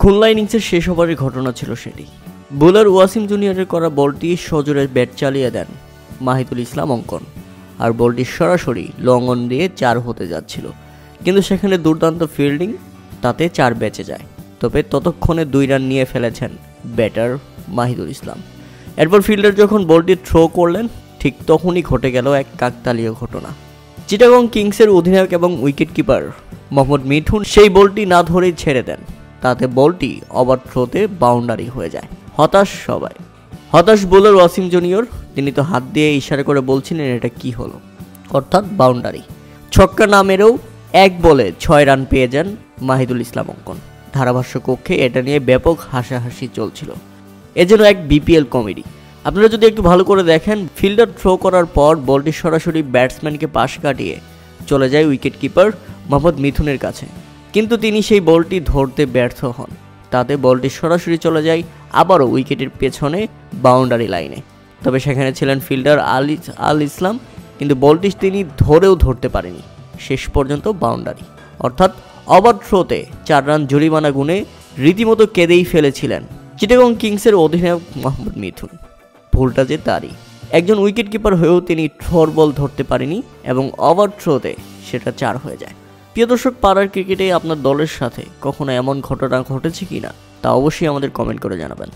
খুলনা ইনিংসের শেষ ওভারের ঘটনা ছিল সেটি। বোলার ওয়াসিম জুনিয়রের করা বলটি সজোরে ব্যাট চালিয়ে দেন মাহিদুল ইসলাম অঙ্কন, আর বলটি সরাসরি লং অন দিয়ে 4 হতে যাচ্ছিল, কিন্তু সেখানে দুর্দান্ত ফিল্ডিং, তাতে 4 বেঁচে যায়। তবে ততক্ষণে 2 রান নিয়ে ফেলেছেন ব্যাটার মাহিদুল ইসলাম। এরপর ফিল্ডার যখন বলটি থ্রো করলেন, ঠিক তখনই ঘটে গেল এক কাকতালীয় ঘটনা। চিটাগং কিংসের অধিনায়ক এবং উইকেট কিপার মোহাম্মদ মিঠুন সেই বলটি না ধরেই ছেড়ে দেন, তাতে বলটি ওভার থ্রোতে বাউন্ডারি হয়ে যায়। হতাশ সবাই, হতাশ বোলার ওয়াসিম জুনিয়র। তিনি তো হাত দিয়ে ইশারা করে বলছিলেন এটা কি হলো, অর্থাৎ বাউন্ডারি। ছক্কা না মেরেও 1 বলে 6 রান পেয়ে যান মাহিদুল ইসলাম অঙ্কন। ধারাভাষ্য কক্ষে এটা নিয়ে ব্যাপক হাসাহাসি চলছিল। এ যেন এক বিপিএল কমেডি। আপনারা যদি একটু ভালো করে দেখেন, ফিল্ডার থ্রো করার পর বলটি সরাসরি ব্যাটসম্যানকে পাশ কাটিয়ে চলে যায় উইকেট কিপার মোহাম্মদ মিথুনের কাছে, কিন্তু তিনি সেই বলটি ধরতে ব্যর্থ হন। তাতে বলটি সরাসরি চলে যায় আবারও উইকেটের পেছনে বাউন্ডারি লাইনে। তবে সেখানে ছিলেন ফিল্ডার আল ইসলাম, কিন্তু বলটি তিনি ধরেও ধরতে পারেনি। শেষ পর্যন্ত বাউন্ডারি, অর্থাৎ ওভার থ্রোতে 4 রান জরিমানা গুনে রীতিমতো কেঁদেই ফেলেছিলেন চিটাগং কিংসের অধিনায়ক মোহাম্মদ মিথুন। ভুলটা যে তারই। একজন উইকেট কিপার হয়েও তিনি থ্রোর বল ধরতে পারেনি এবং ওভার থ্রোতে সেটা 4 হয়ে যায়। প্রিয় দর্শক, পাড়ার ক্রিকেটে আপনার দলের সাথে কখনো এমন ঘটনা ঘটেছে কিনা তা অবশ্যই আমাদের কমেন্ট করে জানাবেন।